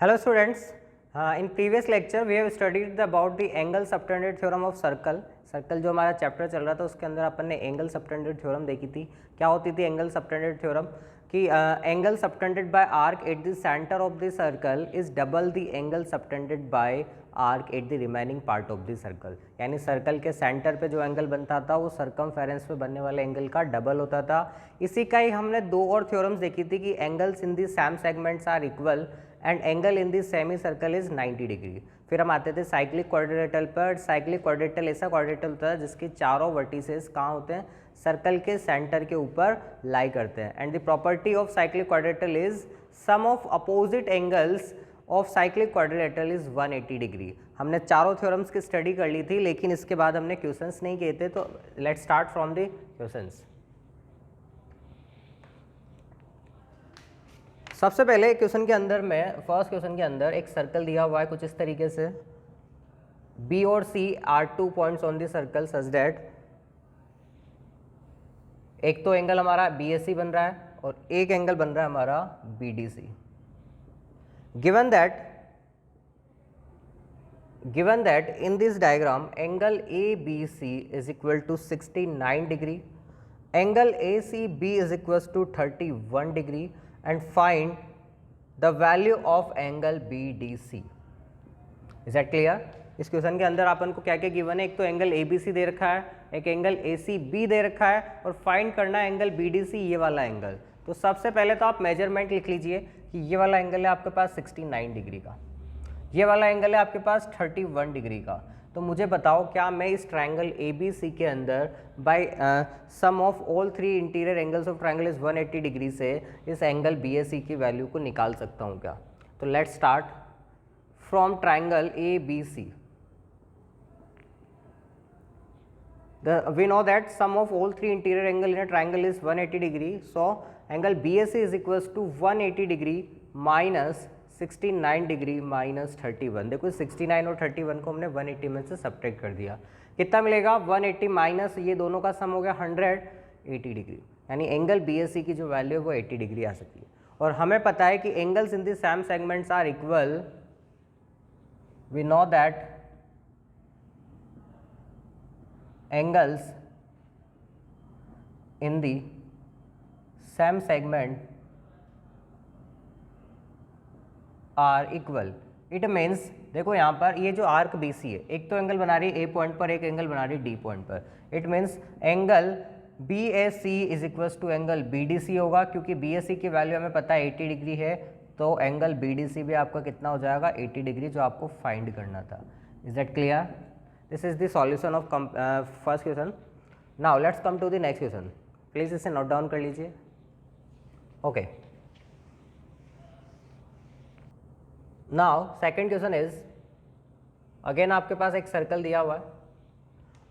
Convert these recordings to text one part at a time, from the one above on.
Hello students, in previous lecture we have studied about the angle subtended theorem of circle. Circle जो हमारा chapter चल रहा था उसके अंदर अपन ने एंगल सबटेंडेड थ्योरम देखी थी. क्या होती थी एंगल सबटेंडेड थ्योरम? कि angle subtended bye arc at the centre of the circle is double the angle subtended bye arc at the remaining part of the circle. यानी सर्कल के centre पे जो एंगल बनता था वो सरकमफेरेंस पे बनने वाले एंगल का डबल होता था. इसी का ही हमने दो और थ्योरम्स देखी थी कि angles in the same segments are equal and angle in this semi circle is 90 degree. फिर हम आते थे साइक्लिक क्वाड्रिलेटरल पर. साइक्लिक क्वाड्रिलेटरल ऐसा क्वाड्रिलेटरल होता है जिसके चारों वर्टिसेस कहाँ होते हैं? सर्कल के सेंटर के ऊपर लाई करते हैं. And the property of cyclic quadrilateral is sum of opposite angles of cyclic quadrilateral is 180 degree. हमने चारों थ्योरम्स की स्टडी कर ली थी लेकिन इसके बाद हमने क्वेश्चंस नहीं किए थे, तो let's start from the questions. सबसे पहले क्वेश्चन के अंदर में फर्स्ट क्वेश्चन के अंदर एक सर्कल दिया हुआ है कुछ इस तरीके से. बी और C are 2 points on the circle such that एक तो एंगल हमारा BAC बन रहा है और एक एंगल बन रहा है हमारा BDC. given that in this diagram angle ABC is equal to 69 degree, angle ACB is equals to 31 degree and find the value of angle BDC. Is that clear? इस क्वेश्चन के अंदर अपन को क्या क्या गिवन है? एक तो एंगल ABC दे रखा है, एक एंगल ACB दे रखा है और फाइंड करना है एंगल BDC, ये वाला एंगल. तो सबसे पहले तो आप मेजरमेंट लिख लीजिए कि ये वाला एंगल है आपके पास 69 डिग्री का, ये वाला एंगल है आपके पास 31 डिग्री का. तो मुझे बताओ क्या मैं इस ट्रायंगल ABC के अंदर by sum of all three interior angles of triangle is 180 degree से इस एंगल BAC की वैल्यू को निकाल सकता हूँ क्या? तो let's start from triangle ABC. We know that sum of all three interior angle in a triangle is 180 degree. So angle BAC is equals to 180 degree minus 69 degree minus 31. देखो 69 और 31 को हमने 180 में से सब्ट्रैक्ट कर दिया. कितना मिलेगा? 180 माइनस ये दोनों का सम हो गया 180 डिग्री. यानी एंगल BAC की जो वैल्यू है वो 80 डिग्री आ सकती है. और हमें पता है कि angles in the same segments are equal. We know that angles in the same segment are equal. It means देखो यहाँ पर ये जो आर्क BC है एक तो एंगल बना रही है A पॉइंट पर, एक एंगल बना रही है D पॉइंट पर. It means angle BAC is equals to angle BDC होगा. क्योंकि BAC की वैल्यू हमें पता है 80 डिग्री है, तो एंगल BDC भी आपका कितना हो जाएगा? 80 डिग्री, जो आपको फाइंड करना था. Is that clear? This is the solution of first question. Now let's come to the next question. Please इसे नोट डाउन कर लीजिए. Okay. Now second question is again आपके पास एक सर्कल दिया हुआ है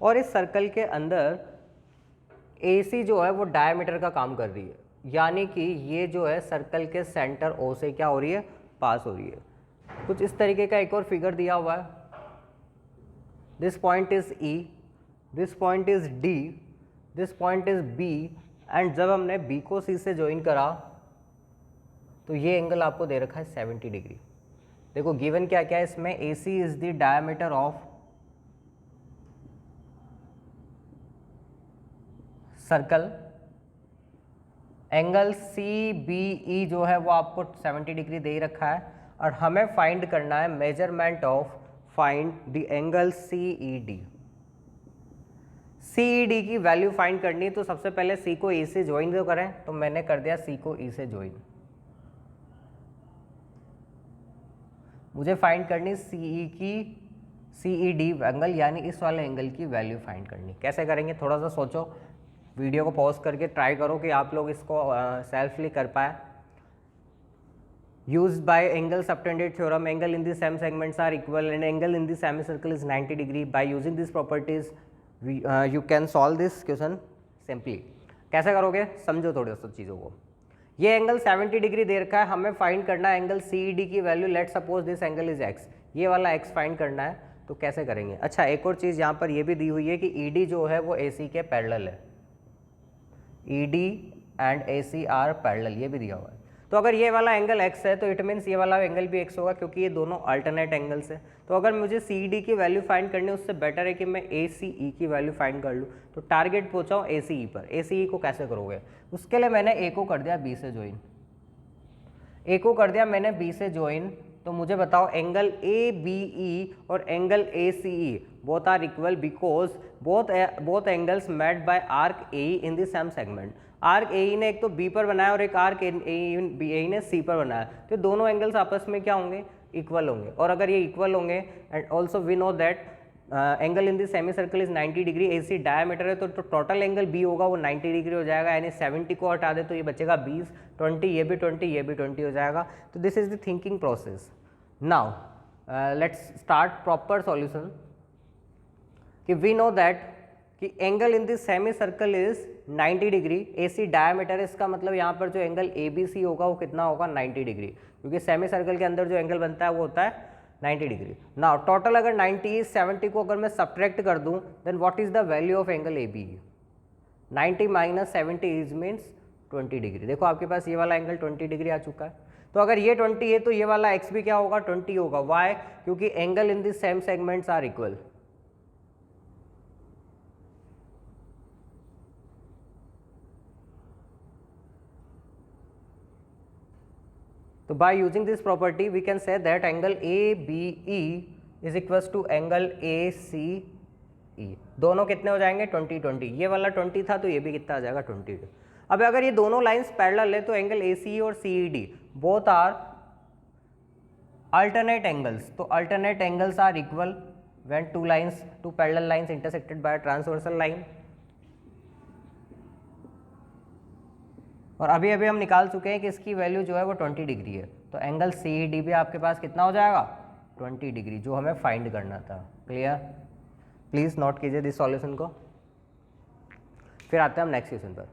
और इस सर्कल के अंदर AC जो है वो डायमीटर का काम कर रही है. यानी कि ये जो है सर्कल के सेंटर O से क्या हो रही है? पास हो रही है. कुछ इस तरीके का एक और फिगर दिया हुआ है. This point is E, this point is D, this point is B and जब हमने B को C से ज्वाइन करा तो ये एंगल आपको दे रखा है 70 डिग्री. देखो गिवन क्या क्या है इसमें? AC is the diameter of circle, angle CBE जो है वो आपको 70 डिग्री दे रखा है और हमें फाइंड करना है measurement of find the angle CED. CED की वैल्यू फाइंड करनी है तो सबसे पहले C को E से ज्वाइन तो करें. तो मैंने कर दिया C को E से ज्वाइन. मुझे फाइंड करनी CE की CED एंगल यानी इस वाले एंगल की वैल्यू फाइंड करनी. कैसे करेंगे? थोड़ा सा सोचो, वीडियो को पॉज करके ट्राई करो कि आप लोग इसको सेल्फली कर पाए. Used by angle subtended theorem, angle in the same segments are equal and angle in the semicircle is 90 degree. By using these properties, you can solve this question simply. कैसे करोगे? समझो थोड़ी सी चीज़ों को. ये एंगल 70 डिग्री दे रखा है, हमें फाइंड करना है एंगल CED की value. Late suppose this angle is x, ये वाला x फाइंड करना है. तो कैसे करेंगे? अच्छा एक और चीज़ यहाँ पर ये भी दी हुई है कि ED जो है वो AC के पैरेलल है. ED and AC are parallel, ये भी दिया हुआ है. तो अगर ये वाला एंगल x है तो इट मीन्स ये वाला एंगल भी x होगा, क्योंकि ये दोनों अल्टरनेट एंगल्स है। तो अगर मुझे CD की वैल्यू फाइंड करनी है, उससे बेटर है कि मैं ACE की वैल्यू फाइंड कर लूँ। तो टारगेट पहुँचा हूँ ACE पर। ACE को कैसे करोगे? उसके लिए मैंने A को कर दिया B से ज्वाइन, A को कर दिया मैंने B से ज्वाइन। तो मुझे बताओ एंगल ABE और angle ACE both are equal because both angles made by arc AE in the same segment. Arc AE ने एक तो B पर बनाया और एक आर्क AE ने C पर बनाया, तो दोनों एंगल्स आपस में क्या होंगे? इक्वल होंगे। और अगर ये इक्वल होंगे, and also we know that angle in the semi circle is 90 degree, AC diameter है, तो टोटल एंगल B होगा वो 90 डिग्री हो जाएगा। यानी 70 को हटा दे तो ये बचेगा 20, 20 ये भी 20 ये भी 20 हो जाएगा। तो this is the thinking process. Now let's start proper solution. कि वी नो दैट कि angle in the semi circle is 90 degree, AC diameter है, इसका मतलब यहाँ पर जो एंगल ABC होगा वो कितना होगा? 90 डिग्री, क्योंकि सेमी सर्कल के अंदर जो एंगल बनता है वो होता है 90 डिग्री। नाउ टोटल अगर 90 is 70 को अगर मैं सब्ट्रैक्ट कर दूं, then what is the value of angle AB? 90 minus 70 is means 20 degree. देखो आपके पास ये वाला एंगल 20 डिग्री आ चुका है। तो अगर ये 20 है तो ये वाला x भी क्या होगा? 20 होगा। वाई? क्योंकि angle in the same segments are equal. तो by using this property we can say that angle ABE is equals to angle ACE। दोनों कितने हो जाएंगे? 20 20। ये वाला 20 था तो ये भी कितना आ जाएगा? 20। अब अगर ये दोनों लाइंस पैरेलल है तो एंगल ACE और CED both are alternate angles. तो alternate angles are equal when two parallel lines intersected by transversal line. और अभी अभी हम निकाल चुके हैं कि इसकी वैल्यू जो है वो 20 डिग्री है। तो एंगल CED भी आपके पास कितना हो जाएगा? 20 डिग्री, जो हमें फाइंड करना था। क्लियर? प्लीज़ नोट कीजिए दिस सॉल्यूशन को। फिर आते हैं हम नेक्स्ट क्वेश्चन पर।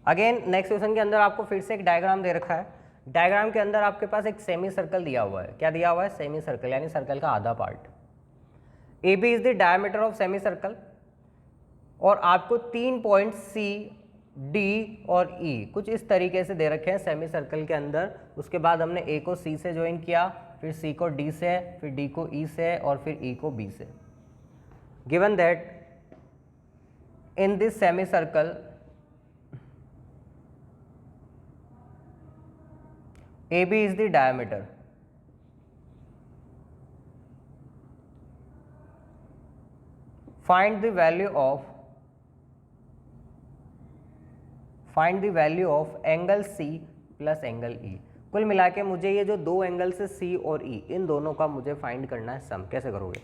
अगेन नेक्स्ट क्वेश्चन के अंदर आपको फिर से एक डायग्राम दे रखा है। डायग्राम के अंदर आपके पास एक सेमी सर्कल दिया हुआ है। क्या दिया हुआ है? सेमी सर्कल, यानी सर्कल का आधा part. AB is the diameter of semi circle, और आपको 3 पॉइंट C, D और E कुछ इस तरीके से दे रखे हैं सेमी सर्कल के अंदर। उसके बाद हमने A को C से ज्वाइन किया, फिर C को D से, फिर D को E से, और फिर E को B से। Given that in this semi circle AB is the diameter. Find the value of angle C plus angle E। कुल मिला के मुझे ये जो दो एंगल्स है C और E, इन दोनों का मुझे फाइंड करना है सम। कैसे करोगे?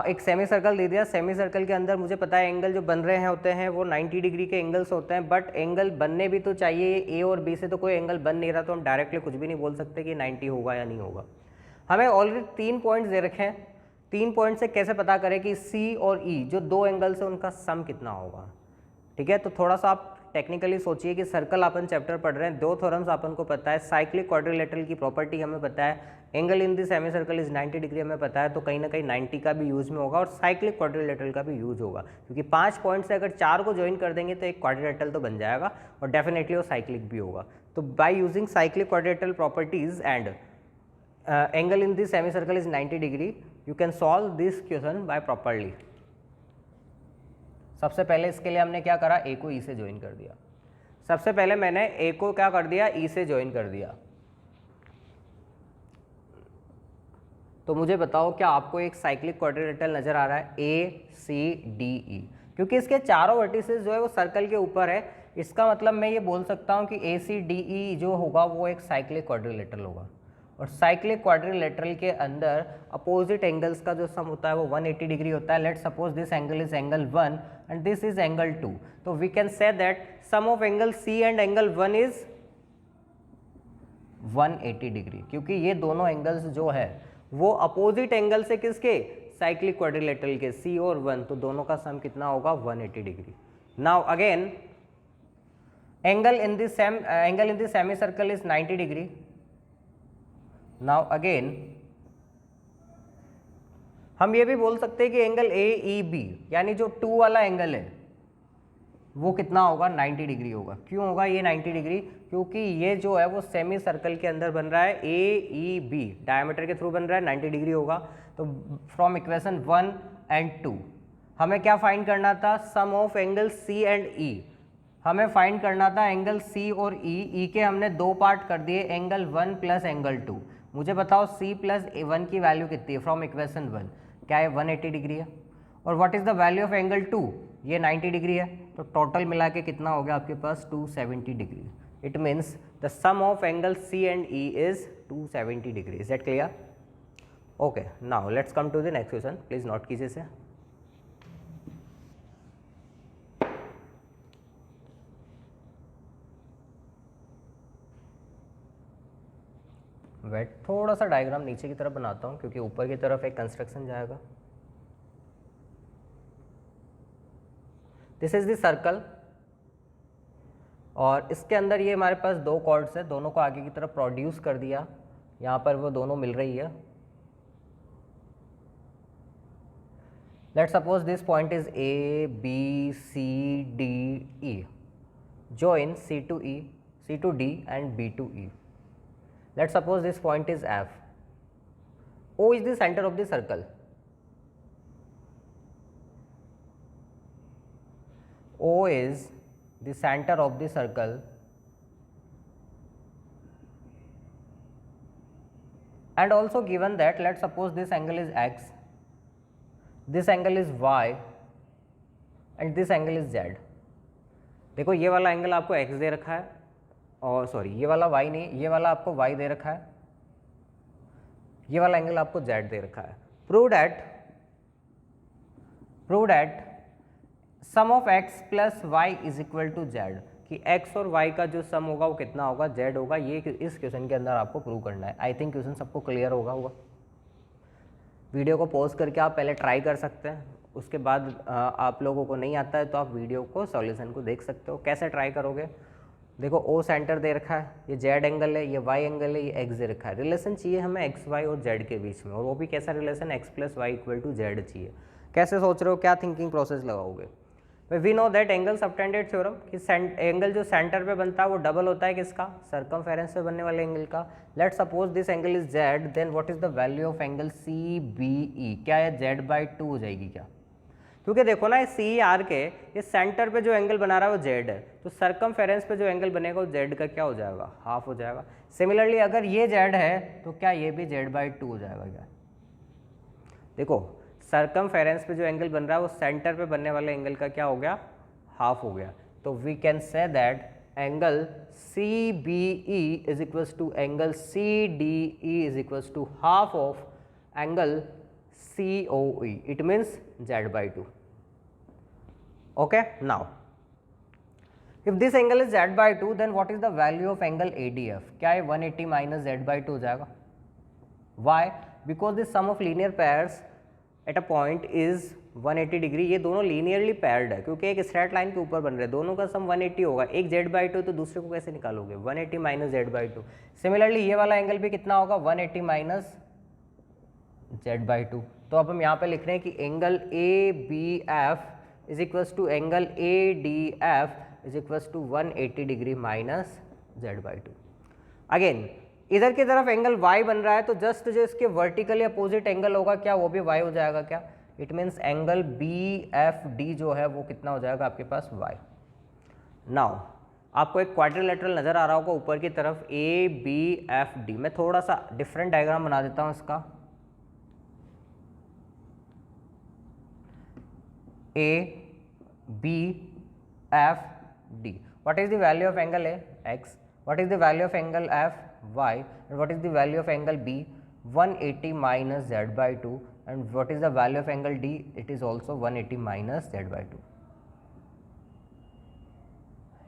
एक सेमी सर्कल दे दिया। सेमी सर्कल के अंदर मुझे पता है एंगल जो बन रहे हैं होते हैं वो 90 डिग्री के एंगल्स होते हैं, बट एंगल बनने भी तो चाहिए। A और B से तो कोई एंगल बन नहीं रहा, तो हम डायरेक्टली कुछ भी नहीं बोल सकते कि 90 होगा या नहीं होगा। हमें ऑलरेडी 3 पॉइंट्स दे रखे हैं। 3 पॉइंट से कैसे पता करें कि C और E जो दो एंगल्स हैं उनका सम कितना होगा? ठीक है, तो थोड़ा सा आप टेक्निकली सोचिए कि सर्कल अपन चैप्टर पढ़ रहे हैं, दो थ्योरम्स अपन को पता है, साइक्लिक क्वाड्रिलेटरल की प्रॉपर्टी हमें पता है, angle in the semi circle is 90 degree हमें पता है, तो कहीं ना कहीं 90 का भी यूज में होगा और साइक्लिक क्वाड्रिलेटरल का भी यूज होगा, क्योंकि 5 पॉइंट से अगर 4 को ज्वाइन कर देंगे तो एक क्वाड्रिलेटरल तो बन जाएगा और डेफिनेटली वो साइक्लिक भी होगा। तो by using cyclic quadrilateral properties and angle in the semi circle is 90 degree, you can solve this question by properly. सबसे पहले इसके लिए हमने क्या करा? ए को ई से ज्वाइन कर दिया। सबसे पहले मैंने ए को क्या कर दिया? ई से ज्वाइन कर दिया। तो मुझे बताओ क्या आपको एक साइक्लिक क्वाड्रिलेटरल नजर आ रहा है? ए सी डी ई, क्योंकि इसके चारों वर्टिसेस जो है वो सर्कल के ऊपर है। इसका मतलब मैं ये बोल सकता हूँ कि ए सी डी ई जो होगा वो एक साइक्लिक क्वाड्रिलेटरल होगा, और साइक्लिक क्वाड्रिलेटरल के अंदर अपोजिट एंगल्स का जो सम होता है वो 180 डिग्री होता है। Let's suppose this angle is angle 1 and this is angle 2, तो we can say that sum of angle C and angle 1 is 180 degree, क्योंकि ये दोनों एंगल्स जो है वो अपोजिट एंगल से किसके? साइक्लिक क्वाड्रिलेटरल के, सी और 1, तो दोनों का सम कितना होगा? 180 degree. Now again angle in the semi circle is 90 degree, now again हम ये भी बोल सकते हैं कि एंगल ए ई बी यानी जो 2 वाला एंगल है वो कितना होगा, 90 डिग्री होगा। क्यों होगा ये 90 डिग्री? क्योंकि ये जो है वो सेमी सर्कल के अंदर बन रहा है, ए ई बी डायमीटर के थ्रू बन रहा है, 90 डिग्री होगा। तो फ्रॉम इक्वेशन 1 एंड 2 हमें क्या फाइंड करना था, सम ऑफ एंगल सी एंड ई। हमें फाइंड करना था एंगल सी और ई। ई के हमने 2 पार्ट कर दिए, एंगल 1 प्लस एंगल 2। मुझे बताओ सी प्लस 1 की वैल्यू कितनी है फ्रॉम इक्वेशन 1? क्या है, 180 डिग्री है। और what is the value of angle 2? ये 90 डिग्री है। तो टोटल मिला के कितना हो गया आपके पास, 270 degree. It means the sum of angle C and E is 270 degree. Is that clear? Okay, now let's come to the next question. Please note कीजिए इसे। वेट, थोड़ा सा डायग्राम नीचे की तरफ बनाता हूँ क्योंकि ऊपर की तरफ एक कंस्ट्रक्शन जाएगा। दिस इज द सर्कल और इसके अंदर ये हमारे पास 2 कॉर्ड्स है, दोनों को आगे की तरफ प्रोड्यूस कर दिया। यहाँ पर वो दोनों मिल रही है। Let suppose this point is A B C D E, join C to E, C to D and B to E. Let's suppose this point is F. O is the center of the circle. O is the center of the circle and also given that let's suppose this angle is X, this angle is Y and this angle is Z. देखो ये वाला angle आपको x दे रखा है और sorry ये वाला y नहीं, ये वाला आपको y दे रखा है, ये वाला एंगल आपको z दे रखा है। Prove that sum of x plus y is equal to z, कि x और y का जो सम होगा वो कितना होगा, z होगा। ये इस क्वेश्चन के अंदर आपको प्रूव करना है। आई थिंक क्वेश्चन सबको क्लियर होगा। वीडियो को पॉज करके आप पहले ट्राई कर सकते हैं, उसके बाद आप लोगों को नहीं आता है तो आप वीडियो को सॉल्यूशन को देख सकते हो। कैसे ट्राई करोगे, देखो ओ सेंटर दे रखा है, ये जेड एंगल है, ये वाई एंगल है, ये एक्स दे रखा है। रिलेशन चाहिए हमें एक्स वाई और जेड के बीच में, और वो भी कैसा relation, X plus Y equal to Z चाहिए। कैसे सोच रहे हो, क्या थिंकिंग प्रोसेस लगाओगे? We know that angle subtended theorem कि एंगल जो सेंटर पे बनता है वो डबल होता है किसका, सर्कमफेरेंस पे बनने वाले एंगल का। Let suppose this angle is Z, then what is the value of angle C B E? क्या है, जेड बाई 2 हो जाएगी क्या? क्योंकि देखो ना सी आर के ये सेंटर पे जो एंगल बना रहा है वो जेड है, तो सर्कमफेरेंस पे जो एंगल बनेगा वो जेड का क्या हो जाएगा, हाफ हो जाएगा। सिमिलरली अगर ये जेड है तो क्या ये भी जेड बाई 2 हो जाएगा क्या? देखो सर्कमफेरेंस पे जो एंगल बन रहा है वो सेंटर पे बनने वाले एंगल का क्या हो गया, हाफ हो गया। तो we can say that angle C B E is equals to angle C D E is equals to half of angle COE. It means Z by 2. Okay, now if this angle is Z by 2, then what is the value of angle ADF? क्या है, 180 minus Z by 2 हो जाएगा। Why? Because the sum of linear pairs at a point is 180 degree. ये दोनों linearly पैर्ड है क्योंकि एक straight line के ऊपर बन रहे हैं, दोनों का सम 180 होगा। एक Z by 2 तो दूसरे को कैसे निकालोगे, 180 माइनस Z by 2। सिमिलरली ये वाला एंगल भी कितना होगा, 180 माइनस Z by 2। तो अब हम यहाँ पे लिख रहे हैं कि angle A B F is equals to angle A D F is equals to 180 degree minus Z by 2। Again इधर की तरफ एंगल y बन रहा है तो जस्ट जो इसके वर्टिकली अपोजिट एंगल होगा क्या, वो भी y हो जाएगा क्या? It means angle B F D जो है वो कितना हो जाएगा आपके पास, y। नाउ आपको एक क्वाड्रिलेटरल नज़र आ रहा होगा ऊपर की तरफ, ए बी एफ डी। मैं थोड़ा सा डिफरेंट डायग्राम बना देता हूँ इसका। A, B, F, D. What is the value of angle A? X. What is the value of angle F? Y. And what is the value of angle B? 180 minus Z by 2. And what is the value of angle D? It is also 180 minus Z by 2.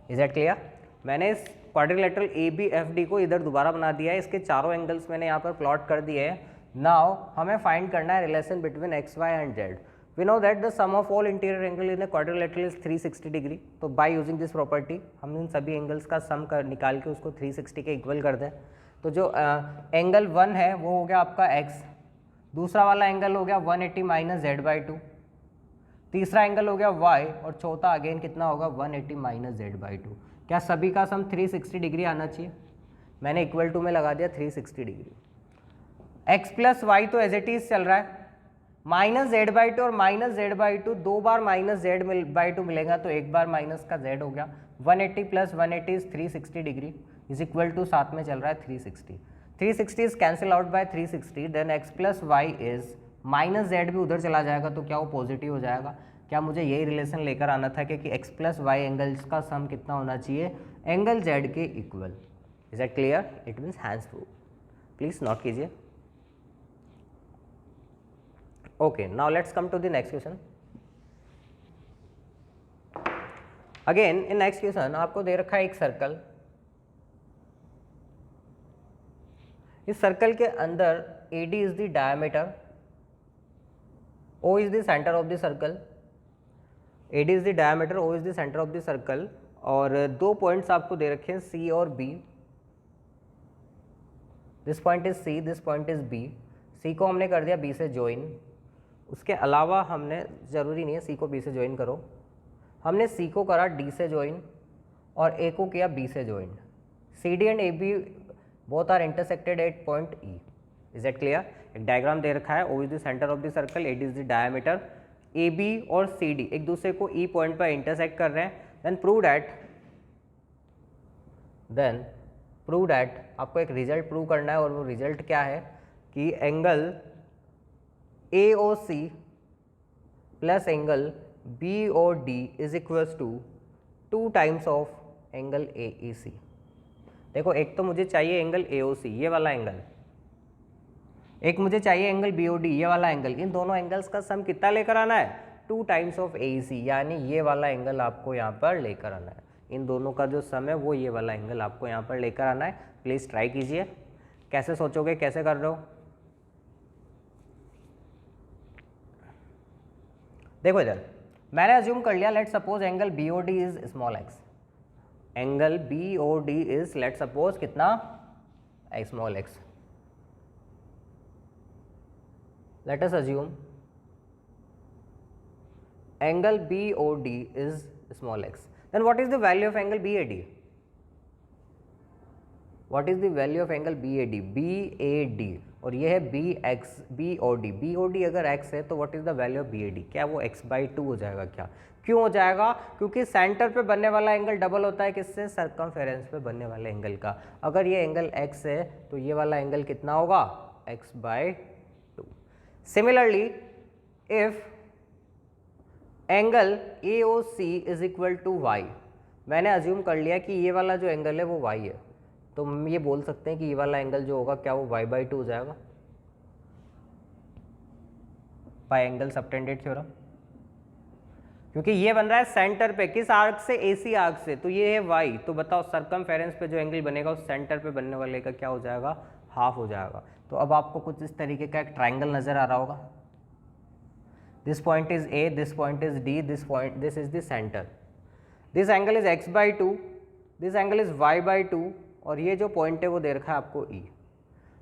Is that clear? मैंने इस quadrilateral ABFD को इधर दोबारा बना दिया है, इसके चारों एंगल्स मैंने यहाँ पर प्लॉट कर दिए हैं। नाउ हमें फाइंड करना है relation between X Y and Z. We know that the sum of all interior angle in a quadrilateral is 360 degree. तो बाय यूजिंग दिस प्रॉपर्टी हम इन सभी एंगल्स का सम कर निकाल के उसको 360 के इक्वल कर दें। तो जो एंगल 1 है वो हो गया आपका x, दूसरा वाला एंगल हो गया 180 माइनस z/2, तीसरा एंगल हो गया y, और चौथा अगेन कितना होगा 180 माइनस z/2। क्या सभी का सम 360 डिग्री आना चाहिए? मैंने इक्वल टू में लगा दिया 360 डिग्री। x प्लस वाई तो एज इट इज चल रहा है, माइनस z/2 और माइनस z/2 दो बार माइनस z/2 मिलेगा तो एक बार माइनस का z हो गया। 180 प्लस 180 इज 360 डिग्री इज इक्वल टू साथ में चल रहा है 360। 360 इज cancel out by 360, then x plus Y is minus z भी उधर चला जाएगा तो क्या वो पॉजिटिव हो जाएगा। क्या मुझे यही रिलेशन लेकर आना था कि x प्लस वाई एंगल्स का सम कितना होना चाहिए, एंगल z के equal. Is that clear? It means hence proved. Please note कीजिए। Okay, now let's come to the next question. Again in next question आपको दे रखा है एक सर्कल। इस सर्कल के अंदर AD is the diameter, O is the centre of the circle. AD is the diameter, O is the centre of the circle, और दो पॉइंट्स आपको दे रखे हैं C और B। This point is C, this point is B। C को हमने कर दिया B से ज्वाइन। उसके अलावा हमने, ज़रूरी नहीं है C को B से ज्वाइन करो, हमने C को करा D से ज्वाइन और A को किया B से join. CD and AB both are intersected at point E। Is that clear? एक डायग्राम दे रखा है, O is the centre of the circle, AD is the diameter, AB और CD एक दूसरे को E पॉइंट पर इंटरसेक्ट कर रहे हैं। देन प्रूव दैट आपको एक रिजल्ट प्रूव करना है, और वो रिजल्ट क्या है कि angle AOC plus angle BOD is equals to 2 times of angle AEC। देखो, एक तो मुझे चाहिए एंगल AOC, ये वाला एंगल, एक मुझे चाहिए एंगल BOD, ये वाला एंगल। इन दोनों एंगल्स का सम कितना लेकर आना है? 2 टाइम्स ऑफ AEC, यानी ये वाला एंगल आपको यहाँ पर लेकर आना है। इन दोनों का जो सम है वो ये वाला एंगल आपको यहाँ पर लेकर आना है। प्लीज़ ट्राई कीजिए। कैसे सोचोगे, कैसे कर रहे हो? देखो इधर मैंने अज्यूम कर लिया, let suppose angle BOD is small x। Angle BOD is let suppose कितना, small x। Let us assume angle BOD is small x। Then what is the value of angle BAD? What is the value of angle BAD? BAD और ये है BOD। BOD अगर x है तो what is the value of BAD? क्या वो x/2 हो जाएगा क्या? क्यों हो जाएगा? क्योंकि सेंटर पे बनने वाला एंगल डबल होता है किससे? सरकमफेरेंस पे बनने वाले एंगल का। अगर ये एंगल x है तो ये वाला एंगल कितना होगा? x/2। Similarly if angle AOC is equal to y, मैंने अज्यूम कर लिया कि ये वाला जो एंगल है वो y है, तो हम ये बोल सकते हैं कि ये वाला एंगल जो होगा क्या वो y/2 हो जाएगा बाय एंगल सबटेंडेड थ्योरम। क्योंकि ये बन रहा है सेंटर पे, किस आर्क से? AC आर्क से, तो ये है y। तो बताओ सरकमफेरेंस पे जो एंगल बनेगा उस सेंटर पे बनने वाले का क्या हो जाएगा? हाफ हो जाएगा। तो अब आपको कुछ इस तरीके का एक ट्राइंगल नजर आ रहा होगा। This point is A, this point is D, this is the centre. This angle is x/2, this angle is y/2, और ये जो पॉइंट है वो दे रखा है आपको E।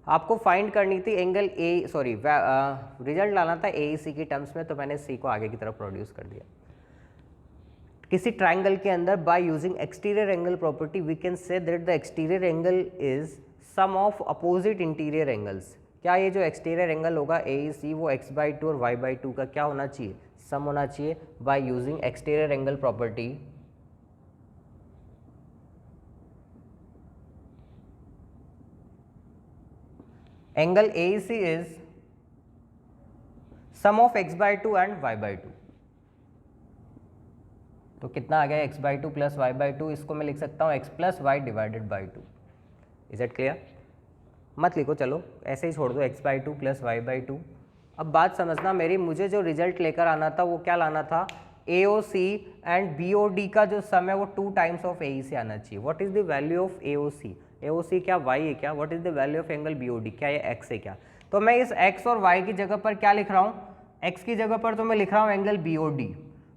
आपको फाइंड करनी थी एंगल रिजल्ट लाना था AEC की टर्म्स में, तो मैंने C को आगे की तरफ प्रोड्यूस कर दिया। किसी ट्राइंगल के अंदर by using exterior angle property we can say that the exterior angle is sum of opposite interior angles. क्या ये जो एक्सटीरियर एंगल होगा AEC वो x/2 और y/2 का क्या होना चाहिए? सम होना चाहिए by using exterior angle property. Angle AEC is sum of x/2 and y/2। तो कितना आ गया? x/2 plus y/2। इसको मैं लिख सकता हूँ x plus Y divided by 2। Is it clear? मत लिखो, चलो ऐसे ही छोड़ दो, x/2 प्लस y/2। अब बात समझना मेरी, मुझे जो रिजल्ट लेकर आना था वो क्या लाना था? AOC एंड BOD का जो सम है वो 2 टाइम्स ऑफ AEC आना चाहिए। What is the value of AOC? AOC क्या y है क्या? What is the value of angle BOD? क्या ये x है क्या? तो मैं इस x और y की जगह पर क्या लिख रहा हूँ? x की जगह पर तो मैं लिख रहा हूँ एंगल BOD,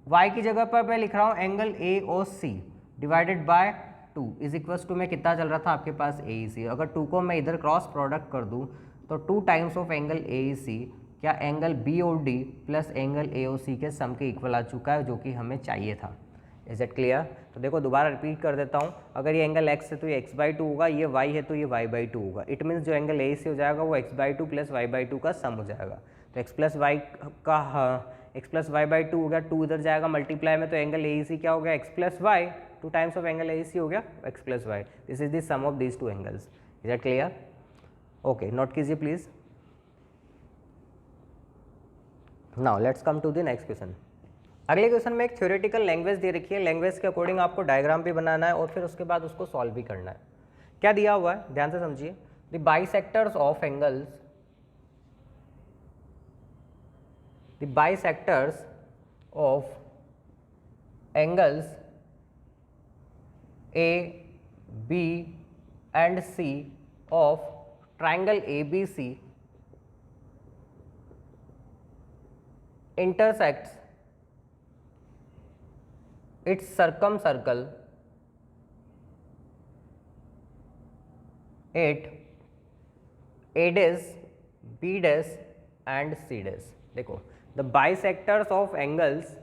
y की जगह पर मैं लिख रहा हूँ angle AOC divided by 2 is equals to में कितना चल रहा था आपके पास AEC। अगर 2 को मैं इधर क्रॉस प्रोडक्ट कर दूँ तो 2 टाइम्स ऑफ एंगल AEC क्या angle BOD plus angle AOC के सम के इक्वल आ चुका है, जो कि हमें चाहिए था। Is it clear? तो देखो दोबारा रिपीट कर देता हूँ, अगर ये एंगल x है तो ये x/2 होगा, ये y है तो ये y/2 होगा। इट मीन्स जो एंगल AEC हो जाएगा वो x/2 प्लस y/2 का सम हो जाएगा। तो x प्लस y/2 हो गया, 2 इधर जाएगा मल्टीप्लाई में, तो एंगल AEC क्या हो गया x plus y, 2 times of angle AEC हो गया x plus y। This is the sum of these two angles. Is it clear? Okay, note कीजिए please. Now let's come to the next question. अगले question में एक theoretical language दे रखी है, language के according आपको डायग्राम भी बनाना है और फिर उसके बाद उसको सॉल्व भी करना है। क्या दिया हुआ है ध्यान से समझिए। The bisectors of angles, the bisectors of angles A, B and C of triangle ABC intersects its circumcircle at A dash, B dash and C dash। देखो the bisectors of angles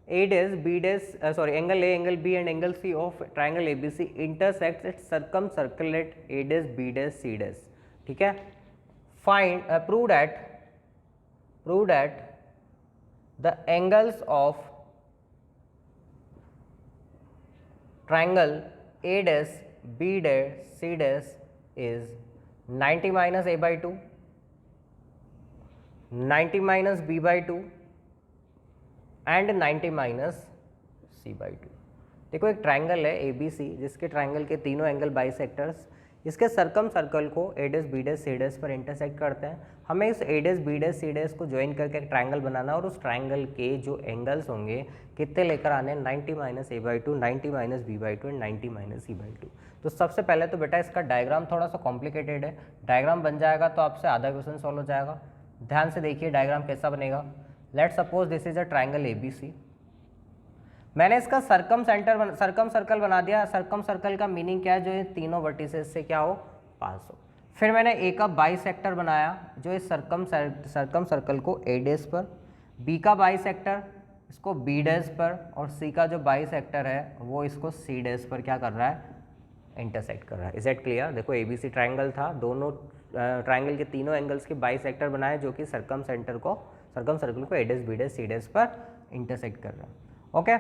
A dash, B dash, angle A, angle B and angle C of triangle ABC intersects its circumcircle at A dash, B dash, C dash। ठीक है, find prove that the angles of triangle A dash, B dash, C dash is 90 minus A/2, 90 minus B/2 and 90 minus C/2। देखो एक triangle है ABC जिसके triangle के तीनों angle bisectors इसके circum circle को A dash, B dash, C dash पर intersect करते हैं। हमें इस A dash, B dash, C dash को ज्वाइन करके एक ट्राइंगल बनाना और उस ट्राइंगल के जो एंगल्स होंगे कितने लेकर आने, 90 minus A/2, 90 minus B/2 and 90 minus C/2। तो सबसे पहले तो बेटा इसका डायग्राम थोड़ा सा कॉम्प्लिकेटेड है, डायग्राम बन जाएगा तो आपसे आधा क्वेश्चन सॉल्व हो जाएगा। ध्यान से देखिए डायग्राम कैसा बनेगा। Late suppose this is a triangle ABC। मैंने इसका सर्कम सर्कल बना दिया। सर्कम सर्कल का मीनिंग क्या है, जो ये तीनों वर्टिसेस से क्या हो, पास हो। फिर मैंने A का बाइसेक्टर बनाया जो इस सर्कम सर्कल को A डैश पर, B का बाइसेक्टर इसको B डैश पर और C का जो बाइसेक्टर है वो इसको C डैश पर क्या कर रहा है, इंटरसेक्ट कर रहा है। Is it clear? देखो ABC ट्राइंगल था, दोनों ट्राइंगल के तीनों एंगल्स के बाइसेक्टर बनाए जो कि सर्कम सर्कल को A dash, B dash, C dash पर इंटरसेक्ट कर रहा है। ओके,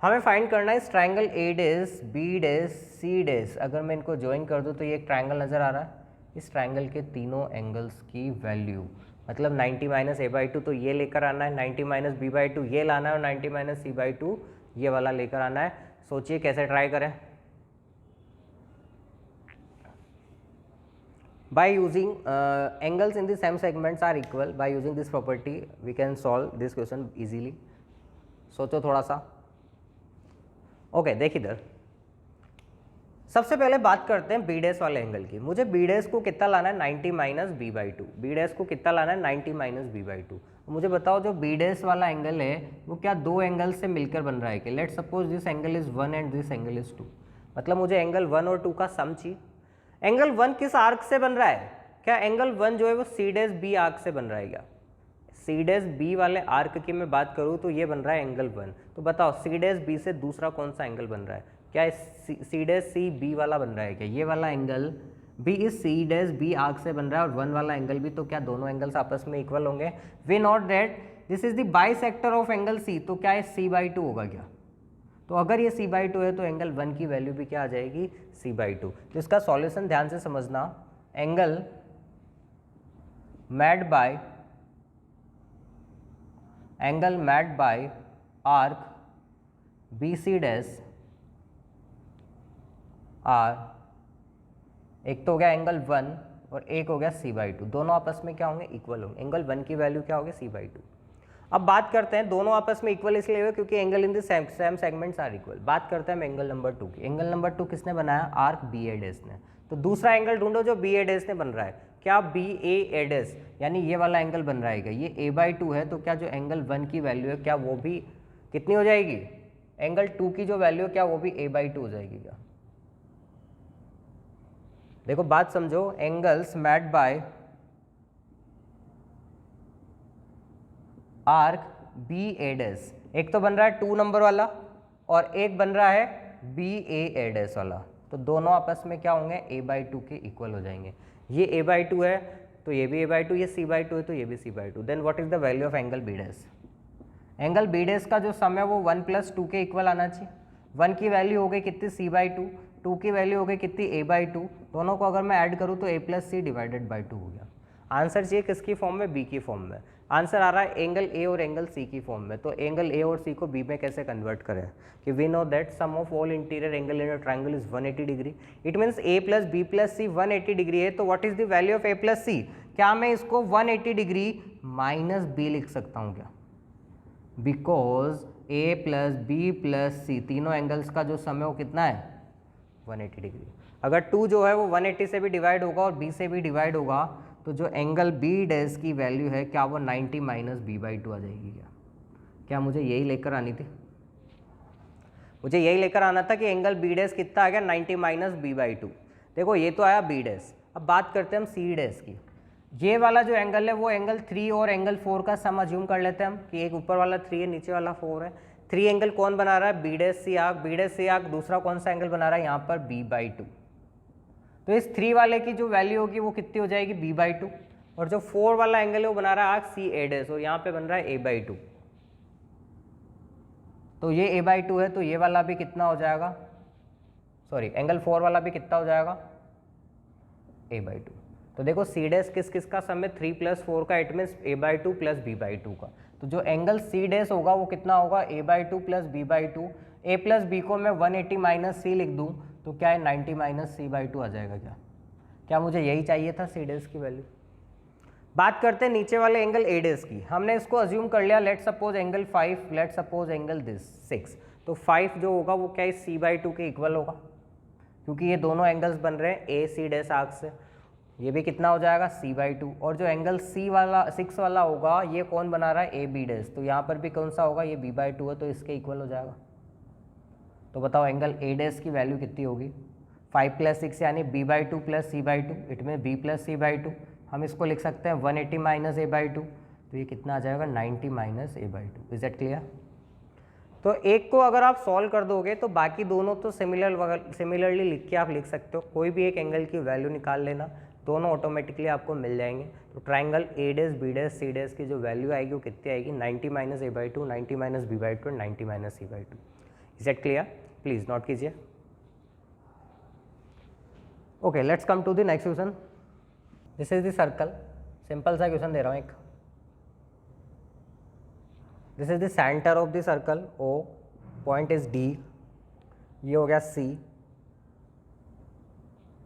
हमें फाइंड करना है इस triangle A dash, B dash, C dash. अगर मैं इनको ज्वाइन कर दूं तो ये एक ट्राइंगल नज़र आ रहा है, इस ट्राइंगल के तीनों एंगल्स की वैल्यू मतलब 90 माइनस A/2 तो ये लेकर आना है, 90 माइनस B/2 ये लाना है और 90 माइनस C/2 ये वाला लेकर आना है। सोचिए कैसे ट्राई करें। By using angles in the same segments are equal, by using this property we can solve this question easily। सोचो थोड़ा सा। ओके, देख इधर, सबसे पहले बात करते हैं B डैश वाले एंगल की। मुझे B डैश को कितना लाना है, 90 माइनस B/2। B डैश को कितना लाना है, 90 माइनस B/2। मुझे बताओ जो B डैश वाला एंगल है वो क्या दो एंगल से मिलकर बन रहा है कि late suppose this angle is 1 and this angle is 2। मतलब मुझे एंगल 1 और 2 का सम चाहिए। एंगल 1 किस आर्क से बन रहा है, क्या एंगल 1 जो है वो C डैश B आर्क से बन रहा है क्या? C डैश B वाले आर्क की मैं बात करूँ तो ये बन रहा है एंगल 1। तो बताओ C डैश B से दूसरा कौन सा एंगल बन रहा है, क्या C डैश C B वाला बन रहा है क्या? ये वाला एंगल B इस C डैश B आर्क से बन रहा है और 1 वाला एंगल भी, तो क्या दोनों एंगल्स आपस में इक्वल होंगे? We note that this is the bisector of angle C, तो क्या ये C/2 होगा क्या? तो अगर ये C/2 है तो एंगल 1 की वैल्यू भी क्या आ जाएगी, C/2। तो इसका सॉल्यूशन ध्यान से समझना, angle made by arc BC dash are, एक तो हो गया एंगल 1 और एक हो गया C/2, दोनों आपस में क्या होंगे, इक्वल होंगे। एंगल 1 की वैल्यू क्या होगी, C/2। अब बात करते हैं, दोनों आपस में इक्वल इसलिए हुए क्योंकि angle in the same segments are equal. बात करते हैं हम एंगल नंबर 2 की। एंगल नंबर 2 किसने बनाया, आर्क BA डैश ने। तो दूसरा एंगल ढूंढो जो बी ए डैश ने बन रहा है। क्या बी ए डैश यानी ये वाला एंगल बन रहा है, ये a/2 है, तो क्या जो एंगल 1 की वैल्यू है क्या वो भी कितनी हो जाएगी, एंगल 2 की जो वैल्यू है क्या वो भी a/2 हो जाएगी क्या? देखो बात समझो, angles made by arc B A dash, एक तो बन रहा है 2 नंबर वाला और एक बन रहा है बी ए डैश वाला, तो दोनों आपस में क्या होंगे, a/2 के इक्वल हो जाएंगे। ये a/2 है तो ये भी a/2, ये c/2 है तो ये भी c/2। Then what is the value of angle B dash? Angle B dash का जो सम है वो 1 + 2 के इक्वल आना चाहिए। 1 की वैल्यू हो गई कितनी, c/2, 2 की वैल्यू हो गई कितनी, a/2, दोनों को अगर मैं ऐड करूँ तो a + c / 2 हो गया। आंसर चाहिए किसकी फॉर्म में, बी की फॉर्म में। आंसर आ रहा है एंगल ए और एंगल सी की फॉर्म में। तो एंगल ए और सी को बी में कैसे कन्वर्ट करें कि we know that sum of all interior angle in a triangle is 180 degree. It means a + b + c 180 degree है, तो what is the value of a + c? क्या मैं इसको 180 डिग्री -b लिख सकता हूँ क्या? बिकॉज a + b + c तीनों एंगल्स का जो सम है वो कितना है, 180 डिग्री। अगर 2 जो है वो 180 से भी डिवाइड होगा और b से भी डिवाइड होगा, तो जो एंगल बी डैश की वैल्यू है क्या वो 90 - b/2 आ जाएगी क्या? क्या मुझे यही लेकर आनी थी? मुझे यही लेकर आना था कि एंगल बी डैश कितना आ गया, 90 - b/2। देखो ये तो आया बी डैश। अब बात करते हैं हम सी डैश की। ये वाला जो एंगल है वो एंगल 3 और एंगल 4 का सम अज्यूम कर लेते हैं हम कि एक ऊपर वाला 3 है, नीचे वाला 4 है। 3 एंगल कौन बना रहा है, बी डैश सी आर्क। बी डैश सी आर्क दूसरा कौन सा एंगल बना रहा है यहाँ पर, b/2। तो इस 3 वाले की जो वैल्यू होगी वो कितनी हो जाएगी, b/2। और जो 4 वाला एंगल है वो बना रहा है आर्क सी ए डैश और यहाँ पे बन रहा है a/2। तो ये a/2 है तो ये वाला भी कितना हो जाएगा, सॉरी एंगल 4 वाला भी कितना हो जाएगा, a/2। तो देखो सी डैश किस किस का सम है, 3 + 4 का, इट मीन्स a/2 + b/2 का। तो जो एंगल सी डैश होगा वो कितना होगा, a/2 + b/2। a + b को मैं 180 - c लिख दूँ तो क्या है, 90 - c/2 आ जाएगा क्या? क्या मुझे यही चाहिए था सी डैश की वैल्यू? बात करते हैं नीचे वाले एंगल ए डैश की। हमने इसको अज्यूम कर लिया, let suppose angle 5, late suppose angle this 6। तो 5 जो होगा वो क्या है, c/2 के इक्वल होगा, क्योंकि ये दोनों एंगल्स बन रहे हैं ए सी डैश आर्क से। ये भी कितना हो जाएगा, c/2। और जो एंगल सी वाला 6 वाला होगा ये कौन बना रहा है, a b डैश, तो यहाँ पर भी कौन सा होगा, ये b/2 है तो इसके इक्वल हो जाएगा। तो बताओ एंगल ए डैश की वैल्यू कितनी होगी, 5 + 6 यानी b/2 + c/2, इट में b + c/2। हम इसको लिख सकते हैं 180 - a/2, तो ये कितना आ जाएगा, 90 - a/2। Is that clear? तो एक को अगर आप सॉल्व कर दोगे तो बाकी दोनों तो सिमिलरली लिख के आप लिख सकते हो, कोई भी एक एंगल की वैल्यू निकाल लेना, दोनों ऑटोमेटिकली आपको मिल जाएंगे। तो triangle a dash b dash c dash की जो वैल्यू आएगी वो कितनी आएगी, 90 - a/2, 90 - b/2 और 90 - c/2। Is that clear? Please note कीजिए। Okay, let's come to the next question. This is the circle, simple सा क्वेश्चन दे रहा हूँ एक। This is the centre of the circle O, point is D, ये हो गया C,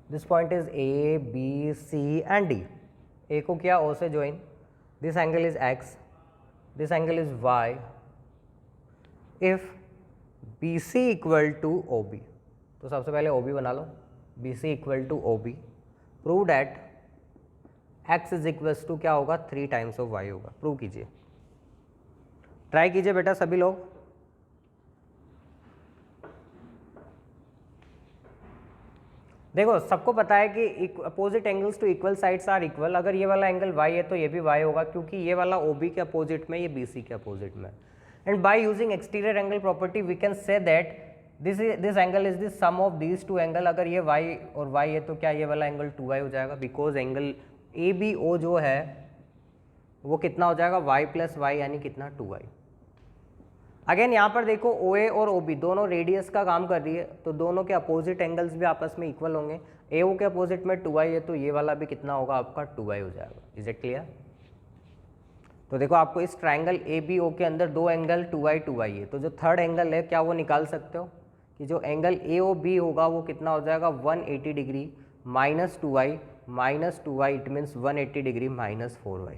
this point is A, B, C and D। A को किया O से ज्वाइन, this angle is X, this angle is Y। If BC equal to OB, तो सबसे पहले OB बना लो, BC equal to OB, prove that x is equals to क्या होगा, 3 टाइम्स ऑफ y होगा। प्रूव कीजिए, ट्राई कीजिए बेटा सभी लोग। देखो सबको पता है कि opposite angles to equal sides are equal. अगर ये वाला एंगल y है तो ये भी y होगा, क्योंकि ये वाला OB के अपोजिट में, ये BC के अपोजिट में। And by using exterior angle property we can say that this angle is the sum of these two angle. अगर ये y और y है तो क्या ये वाला एंगल 2y हो जाएगा, बिकॉज एंगल ABO जो है वो कितना हो जाएगा, y + y यानी कितना, 2y। अगेन यहाँ पर देखो OA और OB दोनों रेडियस का काम कर रही है, तो दोनों के अपोजिट एंगल्स भी आपस में इक्वल होंगे। AO के अपोजिट में 2y है तो ये वाला भी कितना होगा आपका, 2y हो जाएगा। Is it clear? तो देखो आपको इस ट्राइंगल ABO के अंदर दो एंगल 2y 2y है, तो जो थर्ड एंगल है क्या वो निकाल सकते हो कि जो एंगल AOB होगा वो कितना हो जाएगा, 180 degree -2y, it means 180 degree -4y।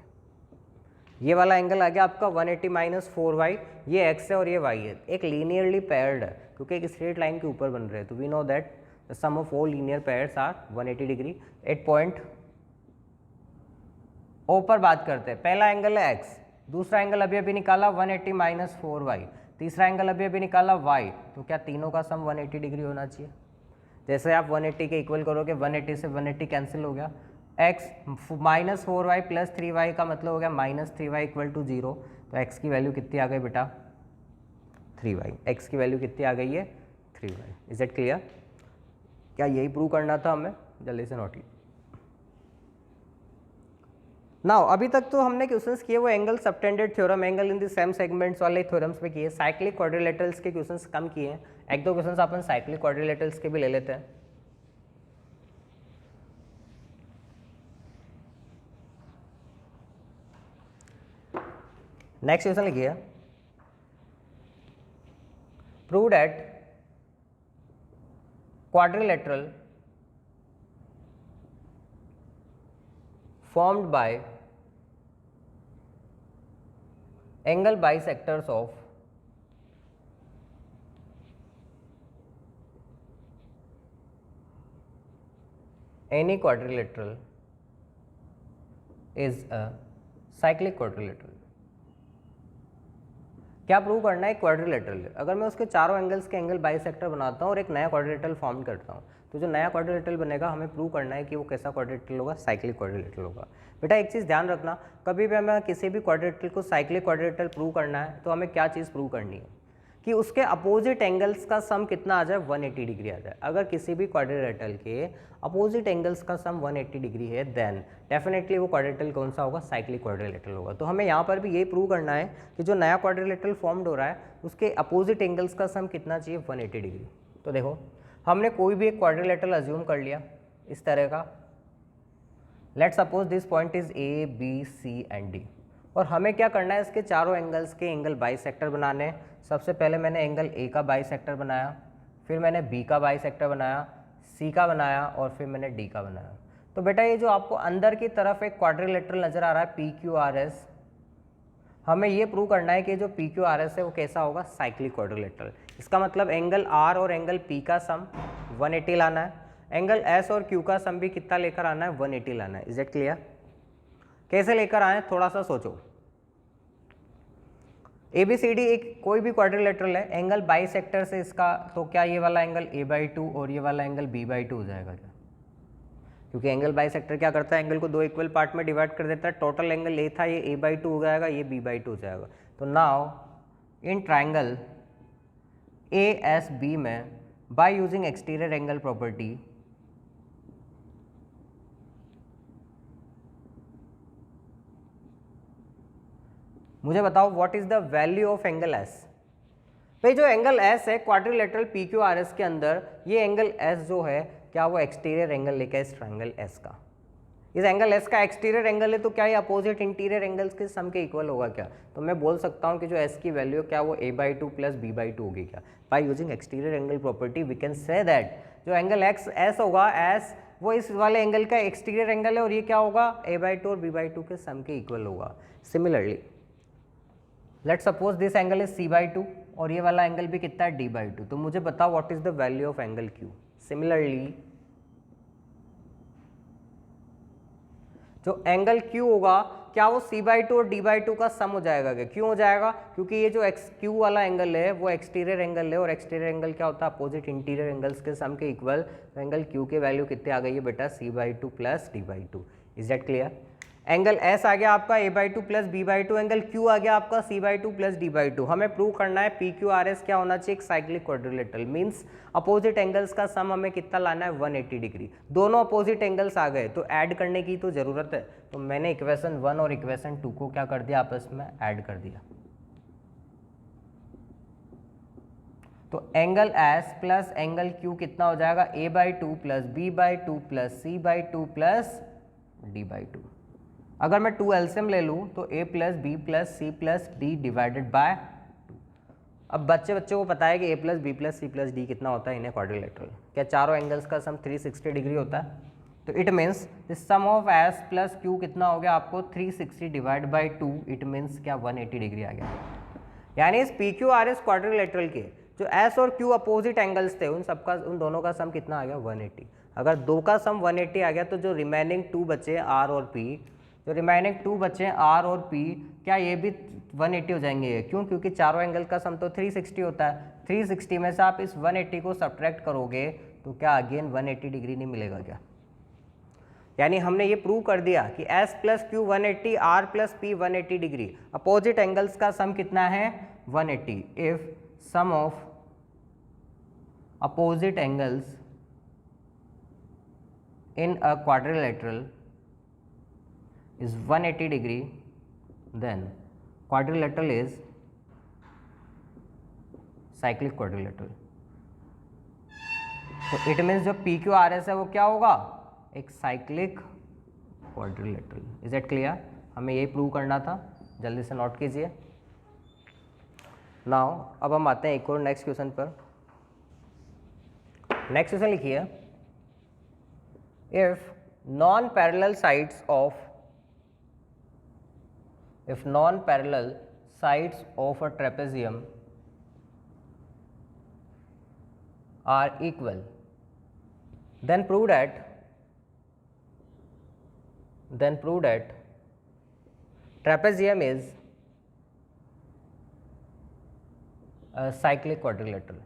ये वाला एंगल आ गया आपका 180 - 4y, ये x है और ये y है, एक लीनियरली पेयर्ड है क्योंकि एक स्ट्रेट लाइन के ऊपर बन रहे हैं। तो we know that the sum of all linear pairs are 180 degree. At point O पर बात करते हैं, पहला एंगल है x, दूसरा एंगल अभी अभी निकाला 180 माइनस 4y, तीसरा एंगल अभी अभी निकाला y, तो क्या तीनों का सम 180 डिग्री होना चाहिए। जैसे आप 180 के इक्वल करोगे 180 से 180 कैंसिल हो गया, x minus 4y plus 3y का मतलब हो गया माइनस 3y इक्वल टू 0, तो x की वैल्यू कितनी आ गई बेटा 3y, x की वैल्यू कितनी आ गई है 3y। Is it clear? क्या यही प्रूव करना था हमें? जल्दी से नोट कीजिए। नाउ अभी तक तो हमने क्वेश्चंस किए वो angle subtended theorem, angle in the same segments वाले थ्योरम्स पे किए, साइक्लिक क्वाड्रिलेटरल्स के क्वेश्चंस कम किए हैं, एक दो क्वेश्चंस अपन साइक्लिक क्वाड्रिलेटरल्स के भी ले लेते हैं। नेक्स्ट क्वेश्चन लिखिए, prove that quadrilateral formed by angle bisectors of any quadrilateral is a cyclic quadrilateral। क्या प्रूव करना है? क्वाड्रिलेटरल, अगर मैं उसके चारों एंगल्स के एंगल बाइसेक्टर बनाता हूँ और एक नया क्वाड्रिलेटरल फॉर्म करता हूँ, तो जो नया क्वाड्रिलेटरल बनेगा हमें प्रूव करना है कि वो कैसा क्वाड्रिलेटरल होगा, साइक्लिक क्वाड्रिलेटरल होगा। बेटा एक चीज़ ध्यान रखना, कभी भी हमें किसी भी क्वाड्रिलेटरल को साइक्लिक क्वाड्रिलेटरल प्रूव करना है तो हमें क्या चीज़ प्रूव करनी है कि उसके अपोजिट एंगल्स का सम कितना आ जाए, 180 डिग्री आ जाए। अगर किसी भी क्वाड्रिलेटरल के अपोजिट एंगल्स का सम 180 डिग्री है देन डेफिनेटली वो क्वाड्रिलेटरल कौन सा होगा, साइक्लिक क्वाड्रिलेटरल होगा। तो हमें यहाँ पर भी यही प्रूव करना है कि जो नया क्वाड्रिलेटरल फॉर्म्ड हो रहा है उसके अपोजिट एंगल्स का सम कितना चाहिए, 180 डिग्री। तो देखो हमने कोई भी एक क्वाड्रिलेटरल अज्यूम कर लिया इस तरह का, let's suppose this point is A B C and D, और हमें क्या करना है, इसके चारों एंगल्स के एंगल बाइसेक्टर बनाने हैं। सबसे पहले मैंने एंगल ए का बाइसेक्टर बनाया, फिर मैंने बी का बाइसेक्टर बनाया, सी का बनाया और फिर मैंने डी का बनाया। तो बेटा ये जो आपको अंदर की तरफ एक क्वाड्रिलेटरल नज़र आ रहा है पी क्यू आर एस, हमें ये प्रूव करना है कि जो पी क्यू आर एस है वो कैसा होगा, साइक्लिक क्वाड्रिलेटरल। इसका मतलब एंगल आर और एंगल पी का सम 180 लाना है, एंगल एस और क्यू का सम भी कितना लेकर आना है, 180 लाना है। Is it clear? कैसे लेकर आए, थोड़ा सा सोचो। ए बी सी डी एक कोई भी क्वाड्रिलेटरल है, एंगल बाइसेक्टर से इसका, तो क्या ये वाला एंगल a/2 और ये वाला एंगल b/2 हो जाएगा क्या? क्योंकि एंगल बाइसेक्टर क्या करता है, एंगल को दो इक्वल पार्ट में डिवाइड कर देता है। टोटल एंगल ए था, ये a/2 हो जाएगा, ये b/2 हो जाएगा। तो now in triangle A S B में by using exterior angle property मुझे बताओ what is the value of angle S. भाई जो एंगल एस है quadrilateral P Q R S के अंदर, ये एंगल एस जो है क्या वो एक्सटीरियर एंगल लेके इस ट्राइंगल एस का, इस एंगल एस का एक्सटीरियर एंगल है, तो क्या ये अपोजिट इंटीरियर एंगल्स के सम के इक्वल होगा क्या? तो मैं बोल सकता हूँ कि जो एस की वैल्यू क्या वो a/2 प्लस b/2 होगी क्या? By using exterior angle property we can say that जो एंगल एक्स एस होगा, एस वो इस वाले एंगल का एक्सटीरियर एंगल है और ये क्या होगा, a/2 और b/2 के सम के इक्वल होगा। Similarly let's suppose this angle is c/2 और ये वाला एंगल भी कितना है, d/2। तो मुझे बताओ what is the value of angle q। Similarly जो एंगल q होगा क्या वो c/2 और d/2 का सम हो जाएगा क्या? क्यों हो जाएगा? क्योंकि ये जो q वाला एंगल है वो एक्सटीरियर एंगल है और एक्सटीरियर एंगल क्या होता है, अपोजिट इंटीरियर एंगल्स के सम के इक्वल। तो एंगल q के वैल्यू कितने आ गई है बेटा, c/2 plus d/2। Is that clear? Angle s आ गया आपका a/2 plus b/2, angle q आ गया आपका c/2 प्लस d/2। हमें प्रूव करना है पी क्यू आर एस क्या होना चाहिए, एक cyclic quadrilateral, means opposite angles का सम हमें कितना लाना है, 180 डिग्री। दोनों अपोजिट एंगल्स आ गए तो ऐड करने की तो जरूरत है, तो मैंने इक्वेशन 1 और इक्वेशन 2 को क्या कर दिया, आपस में ऐड कर दिया। तो angle s plus angle q कितना हो जाएगा, a/2 plus b/2 plus c/2 plus d/2। अगर मैं 2 एलसीएम ले लूँ तो a plus b plus c plus d divided by 2। अब बच्चों को पता है कि a plus b plus c plus d कितना होता है इन ए क्वाड्रिलेटरल, क्या चारों एंगल्स का सम 360 डिग्री होता है। तो it means the sum of s plus q कितना हो गया आपको, 360 डिवाइड बाई 2, इट मीन्स क्या 180 डिग्री आ गया। यानी इस P Q R S quadrilateral के जो एस और क्यू अपोजिट एंगल्स थे उन दोनों का सम कितना आ गया 180। अगर दो का सम 180 आ गया तो जो रिमेनिंग 2 बचे आर और पी, जो रिमेनिंग 2 बचे आर और पी, क्या ये भी 180 हो जाएंगे? क्यों? क्योंकि चारों एंगल का सम तो 360 होता है। 360 में से आप इस 180 को सब्ट्रैक्ट करोगे तो क्या अगेन 180 डिग्री नहीं मिलेगा क्या? यानी हमने ये प्रूव कर दिया कि S plus Q 180, R plus P 180 degree. Opposite angles का सम कितना है 180। If sum of opposite angles in a quadrilateral is 180 degree, then quadrilateral is cyclic quadrilateral. तो इट मीन्स जो पी क्यू आर एस है वो क्या होगा? एक cyclic quadrilateral. Is it clear? हमें यही प्रूव करना था, जल्दी से नोट कीजिए। नाउ अब हम आते हैं एक और नेक्स्ट क्वेश्चन पर। नेक्स्ट क्वेश्चन लिखिए, if non-parallel sides of a trapezium are equal, then prove that trapezium is a cyclic quadrilateral।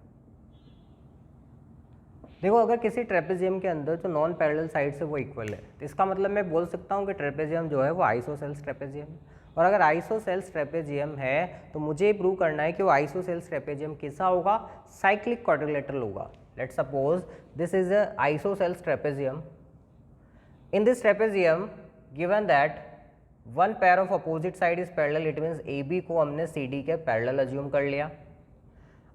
देखो, अगर किसी ट्रेपेजियम के अंदर जो नॉन पैरेलल साइड्स है वो इक्वल है तो इसका मतलब मैं बोल सकता हूँ कि ट्रेपेजियम जो है वो आइसोसेल्स ट्रेपेजियम है। और अगर आइसोसेल्स ट्रेपेजियम है तो मुझे प्रूव करना है कि वो आइसोसेल्स ट्रेपेजियम कैसा होगा? साइक्लिक क्वाड्रिलेटरल होगा। Let's suppose this is a isosceles trapezium. In this trapezium given that one pair of opposite side is parallel, it means A B को हमने सी डी के पैरेलल अज्यूम कर लिया।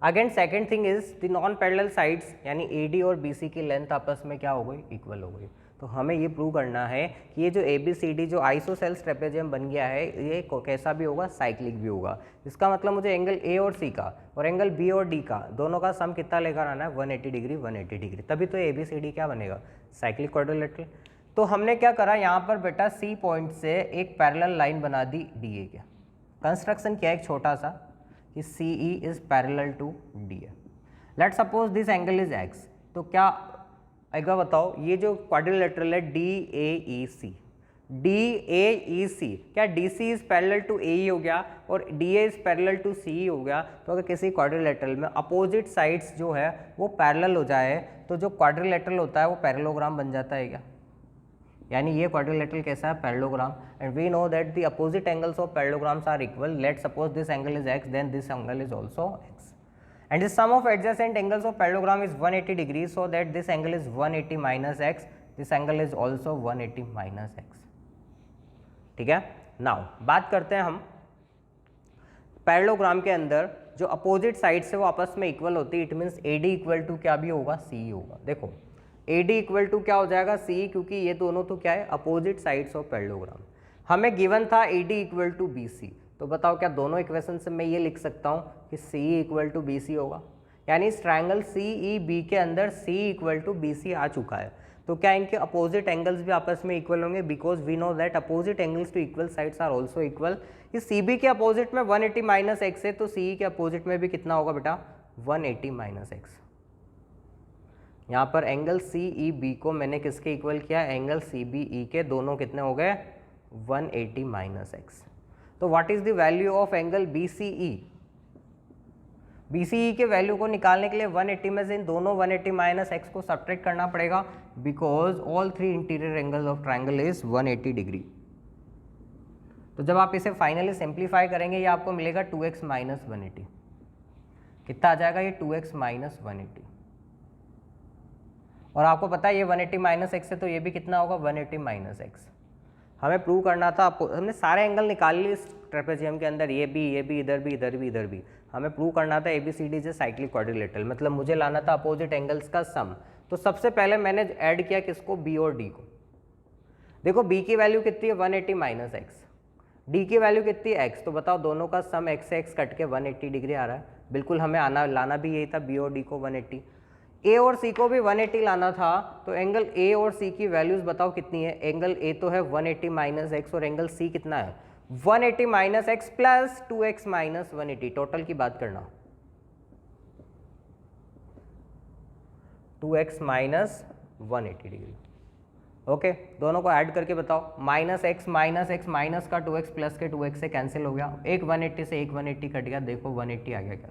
Again second thing is the non parallel sides, यानी A D और B C की length आपस में क्या हो गई? इक्वल हो गई। तो हमें ये प्रूव करना है कि ये जो ए बी सी डी जो आइसोसेल्स ट्रेपेजियम बन गया है ये कैसा भी होगा? साइक्लिक भी होगा। इसका मतलब मुझे एंगल ए और सी का और एंगल बी और डी का दोनों का सम कितना लेकर आना है? 180 डिग्री 180 डिग्री, तभी तो ए बी सी डी क्या बनेगा? Cyclic quadrilateral. तो हमने क्या करा यहाँ पर बेटा, सी पॉइंट से एक पैरेलल लाइन बना दी डी ए के। कंस्ट्रक्शन क्या है एक छोटा सा कि C E is parallel to D A. Let suppose this angle is X. तो क्या एक बार बताओ, ये जो क्वाड्रिलेटरल है D A E C, D A E C, क्या D C is parallel to A E हो गया और D A is parallel to C E हो गया? तो अगर किसी क्वाड्रिलेटरल में अपोजिट साइड्स जो है वो पैरेलल हो जाए तो जो क्वाड्रिलेटरल होता है वो पैरेललोग्राम बन जाता है क्या? यानी ये क्वाड्रिलेटरल कैसा है? Parallelogram. And we know that the opposite angles of parallelograms are equal. Let suppose this angle is x, then this angle is also x, and the sum of adjacent angles of parallelogram is 180 degrees, so that this angle is 180 minus x, this angle is also 180 minus x। ठीक है, now बात करते हैं हम parallelogram के अंदर जो opposite side से वो आपस में इक्वल होती है। It means A D equal to क्या भी होगा? सी होगा। देखो ए डी इक्वल टू क्या हो जाएगा? सी, क्योंकि ये दोनों तो क्या है? Opposite sides of parallelogram. हमें गिवन था A D equal to B C, तो बताओ क्या दोनों इक्वेशन से मैं ये लिख सकता हूँ कि सी इक्वल टू बी सी होगा? यानी इस ट्राइंगल सी ई बी के अंदर सी इक्वल टू बी सी आ चुका है। तो क्या इनके अपोजिट एंगल्स भी आपस में इक्वल होंगे? Because we know that opposite angles to equal sides are also equal. इस सी बी के अपोजिट में 180 माइनस एक्स है तो सी ई के अपोजिट में भी कितना होगा बेटा? 180 माइनस एक्स। यहाँ पर एंगल सी ई बी को मैंने किसके इक्वल किया? एंगल सी बी ई के। दोनों कितने हो गए? 180 माइनस एक्स। तो what is the value of angle B C E? B C E के वैल्यू को निकालने के लिए 180 में से इन दोनों 180 माइनस एक्स को सब्ट्रैक्ट करना पड़ेगा, because all three interior angles of triangle is 180 degree. तो जब आप इसे फाइनली सिंप्लीफाई करेंगे ये आपको मिलेगा 2x माइनस 180। कितना आ जाएगा ये? 2x minus 180। और आपको पता है ये 180 माइनस एक्स है तो ये भी कितना होगा? 180 माइनस एक्स। हमें प्रूव करना था, हमने सारे एंगल निकाल लिए इस ट्रेपेजियम के अंदर, ये भी, इधर भी, इधर भी, इधर भी। हमें प्रूव करना था A B C D is cyclic quadrilateral, मतलब मुझे लाना था अपोजिट एंगल्स का सम। तो सबसे पहले मैंने ऐड किया किसको? बी और डी को। देखो बी की वैल्यू कितनी है? 180 माइनस एक्स। डी की वैल्यू कितनी है? एक्स। तो बताओ दोनों का सम एक्स से एक्स कट के 180 डिग्री आ रहा है। बिल्कुल हमें लाना भी यही था, बी और डी को 180। ए और सी को भी 180 लाना था, तो एंगल ए और सी की वैल्यूज बताओ कितनी है? एंगल ए तो है 180 माइनस एक्स और एंगल सी कितना है? 180 minus x plus 2x minus 180। Total की बात करना, 2x माइनस 180 डिग्री। ओके, दोनों को ऐड करके बताओ, माइनस एक्स माइनस का 2x प्लस के 2x से कैंसिल हो गया, एक 180 से एक 180 कट गया, देखो 180 आ गया क्या?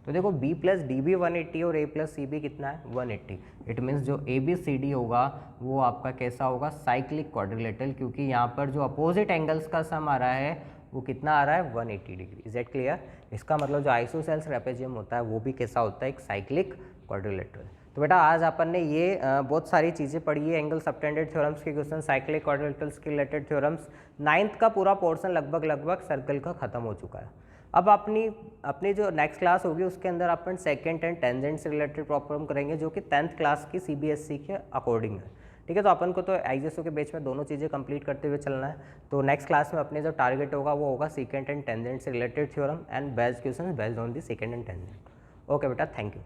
तो देखो b प्लस डी भी 180 और a प्लस सी भी कितना है 180। इट मीन्स जो ए बी सी डी होगा वो आपका कैसा होगा, साइक्लिक क्वाड्रिलेटरल, क्योंकि यहाँ पर जो अपोजिट एंगल्स का सम आ रहा है वो कितना आ रहा है 180 डिग्री। Is that clear? इसका मतलब जो आइसोसेल्स ट्रेपेजियम होता है वो भी कैसा होता है, एक साइक्लिक क्वाड्रिलेटरल। तो बेटा आज अपन ने ये बहुत सारी चीज़ें पढ़ी है, एंगल सबटेंडेड थ्योरम्स के क्वेश्चन, साइक्लिक क्वाड्रिलेटरल्स के रिलेटेड थ्योरम्स। 9th का पूरा पोर्शन लगभग सर्कल का खत्म हो चुका है। अब अपनी जो नेक्स्ट क्लास होगी उसके अंदर अपन सेकेंड एंड टेंजेंट से रिलेटेड प्रॉब्लम करेंगे, जो कि 10th क्लास की CBSE के अकॉर्डिंग है। ठीक है, तो अपन को तो IGSO के बेच में दोनों चीज़ें कंप्लीट करते हुए चलना है। तो नेक्स्ट क्लास में अपने जो टारगेट होगा वो होगा सेकेंड एंड टेंजेंट से related theorem and based question based on the second and tangent. Okay बेटा, थैंक यू।